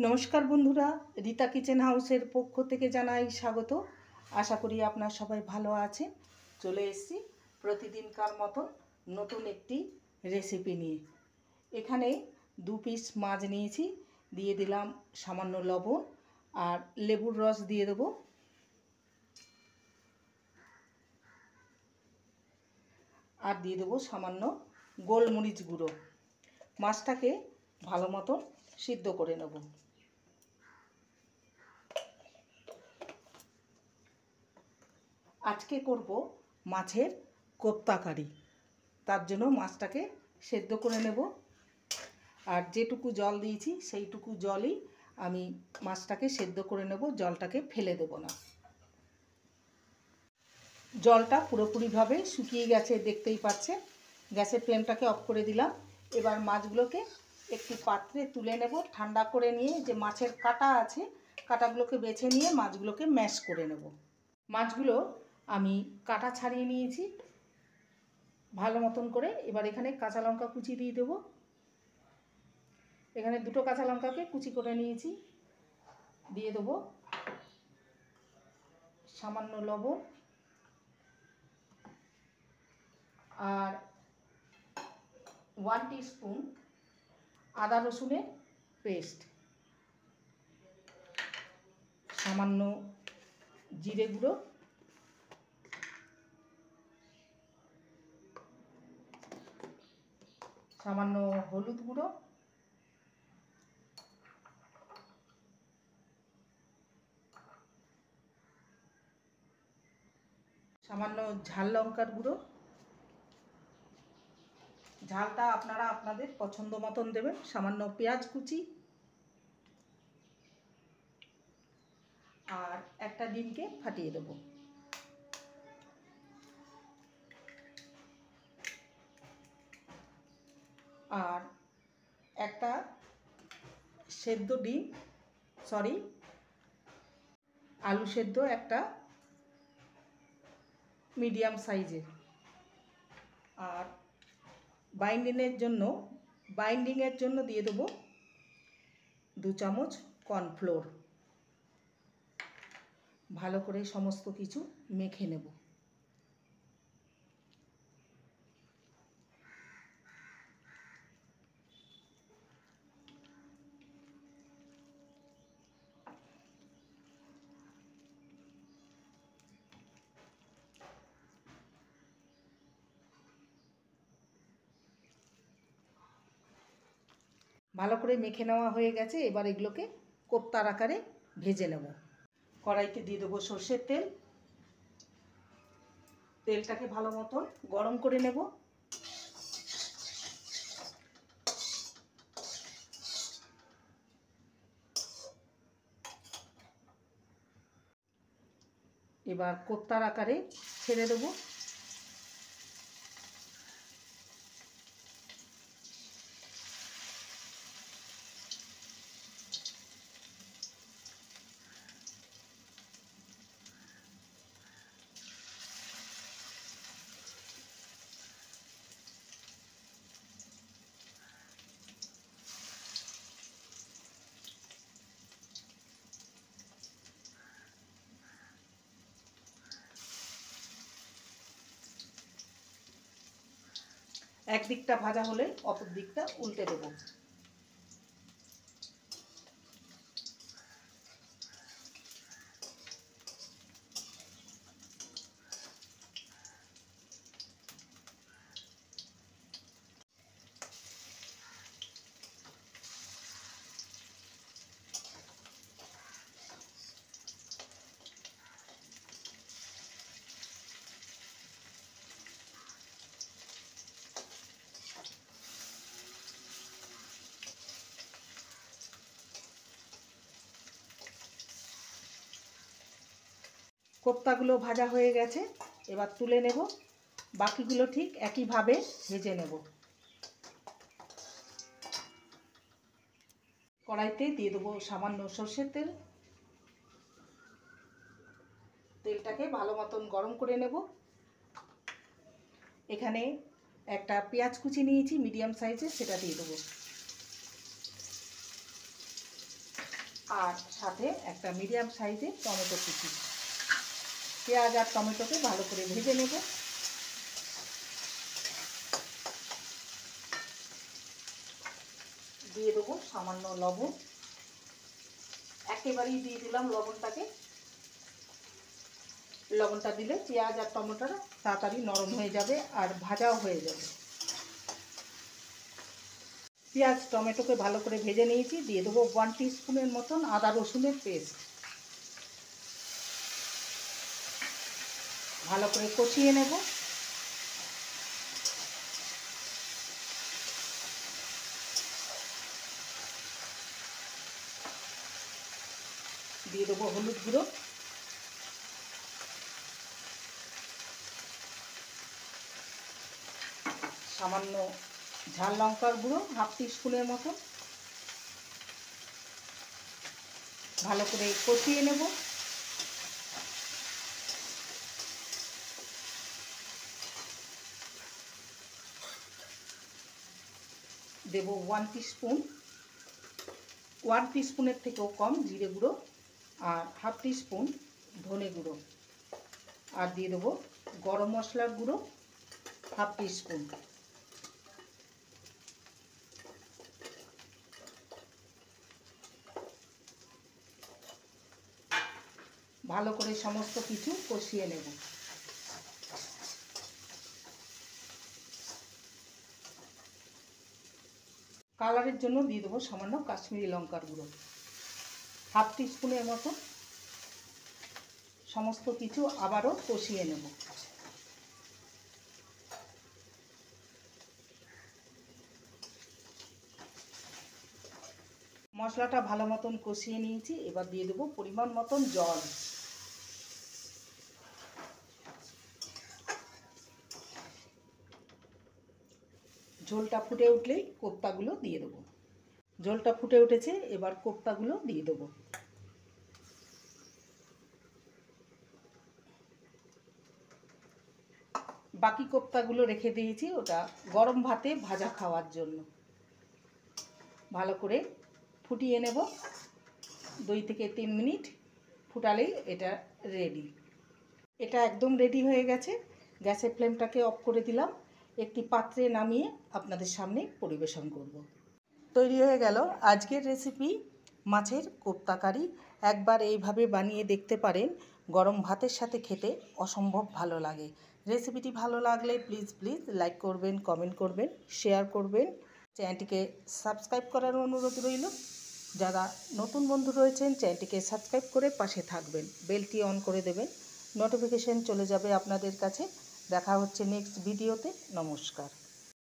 নমস্কার বন্ধুরা, রীতা কিচেন হাউসের পক্ষ থেকে জানাই স্বাগত। আশা করি আপনারা সবাই ভালো আছেন। চলে এসেছি প্রতিদিনকার মতন নতুন একটি রেসিপি নিয়ে। এখানে 2 পিস মাছ নিয়েছি, দিয়ে দিলাম সামান্য লবণ আর লেবুর রস দিয়ে দেবো। আর দিয়ে দেবো সামান্য গোলমরিচ গুঁড়ো। মাছটাকে ভালো মতো সিদ্ধ করে নেব। আজকে করব মাছের কোপ্তা কারি। তার জন্য মাছটাকে সেদ্ধ করে নেব। আর যেটুকু জল দিয়েছি সেইটুকু জলই আমি মাছটাকে সেদ্ধ করে নেব, জলটাকে ফেলে দেব না। জলটা পুরোপুরিভাবে শুকিয়ে গেছে, দেখতেই পাচ্ছেন। গ্যাসের ফ্লেমটাকে অফ করে দিলাম। এবার মাছগুলোকে একটি পাত্রে তুলে নেব। ঠান্ডা করে নিয়ে যে মাছের কাঁটা আছে, কাঁটাগুলোকে বেছে নিয়ে মাছগুলোকে ম্যাশ করে নেব। মাছগুলো আমি কাঁটা ছাড়িয়ে নিয়েছি ভালো মতন করে। এবার এখানে কাঁচা লঙ্কা কুচি দিয়ে দেবো। এখানে 2টো কাঁচা লঙ্কাকে কুচি করে নিয়েছি। দিয়ে দেবো সামান্য লবণ আর 1 টিস্পুন আদা রসুনের পেস্ট, সামান্য জিরে গুঁড়ো, সামান্য হলুদ গুঁড়ো, সামান্য ঝাল লঙ্কার গুঁড়ো। ঝালটা আপনারা আপনাদের পছন্দ মতন দেবেন। সামান্য পেঁয়াজ কুচি আর একটা ডিমকে ফাটিয়ে দেবো। আর একটা সেদ্ধ ডিম, আলু সেদ্ধ একটা মিডিয়াম সাইজের। আর বাইন্ডিংয়ের জন্য দিয়ে দেবো 2 চামচ কর্নফ্লোর। ভালো করে সমস্ত কিছু মেখে নেব। ভালো করে মেখে নেওয়া হয়ে গেছে। এবার এগুলোকে কোপ্তার আকারে ভেজে নেব। কড়াইতে দিয়ে দেবো সর্ষের তেল। তেলটাকে ভালো মতন গরম করে নেব। এবার কোপ্তার আকারে ছেড়ে দেবো। এক দিকটা ভাজা হলে অপর দিকটা উল্টে দেবো। কোপ্তাগুলো ভাজা হয়ে গেছে, এবার তুলে নেব। বাকিগুলো ঠিক একইভাবে ভেজে নেব। কড়াইতে দিয়ে দেবো সামান্য সর্ষের তেল। তেলটাকে ভালো মতন গরম করে নেব। এখানে একটা পেঁয়াজ কুচি নিয়েছি মিডিয়াম সাইজের, সেটা দিয়ে দেবো। আর সাথে একটা মিডিয়াম সাইজের টমেটো কুচি। পেঁয়াজ আর টমেটোকে ভালো করে ভেজে নেব। দিয়ে দেবো সামান্য লবণ, একেবারেই দিয়ে দিলাম লবণটাকে। লবণটা দিলে পেঁয়াজ আর টমেটোটা তাড়াতাড়ি নরম হয়ে যাবে আর ভাজাও হয়ে যাবে। পেঁয়াজ টমেটোকে ভালো করে ভেজে নিয়েছি। দিয়ে দেবো 1 টিস্পুনের মতন আদা রসুনের পেস্ট। ভালো করে কষিয়ে নেব। দিয়ে দেবো হলুদ গুঁড়ো, সামান্য ঝাল লঙ্কার গুঁড়ো 1/2 টিস্পুনের মতো। ভালো করে কষিয়ে নেব। দেব 1 টিস্পুনের থেকেও কম জিরে গুঁড়ো আর 1/2 টিস্পুন ধনে গুঁড়ো। আর দিয়ে দেবো গরম মশলার গুঁড়ো 1/2 টিস্পুন। ভালো করে সমস্ত কিছু কষিয়ে নেব। কালারের জন্য দিয়ে দেবো সামান্য কাশ্মীরি লঙ্কার গুঁড়ো 1/2 টিস্পুনের মতো। সমস্ত কিছু আবারও কষিয়ে নেব। মশলাটা ভালো মতন কষিয়ে নিয়েছি। এবার দিয়ে দেবো পরিমাণ মতন জল। ঝোলটা ফুটে উঠলেই কোপ্তাগুলো দিয়ে দেবো। ঝোলটা ফুটে উঠেছে, এবার কোপ্তাগুলো দিয়ে দেবো। বাকি কোপ্তাগুলো রেখে দিয়েছি ওটা গরম ভাতে ভাজা খাওয়ার জন্য। ভালো করে ফুটিয়ে নেব। 2 থেকে 3 মিনিট ফুটালেই এটা রেডি। এটা একদম রেডি হয়ে গেছে। গ্যাসের ফ্লেমটাকে অফ করে দিলাম। একটি পাত্রে নামিয়ে আপনাদের সামনে পরিবেশন করব। তৈরি হয়ে গেল আজকের রেসিপি মাছের কোপ্তা কারি। একবার এইভাবে বানিয়ে দেখতে পারেন। গরম ভাতের সাথে খেতে অসম্ভব ভালো লাগে। রেসিপিটি ভালো লাগলে প্লিজ লাইক করবেন, কমেন্ট করবেন, শেয়ার করবেন। চ্যানেলটিকে সাবস্ক্রাইব করার অনুরোধ রইল। যারা নতুন বন্ধু রয়েছেন চ্যানেলটিকে সাবস্ক্রাইব করে পাশে থাকবেন, বেলটি অন করে দেবেন, নোটিফিকেশন চলে যাবে আপনাদের কাছে। দেখা হচ্ছে নেক্সট ভিডিওতে। নমস্কার।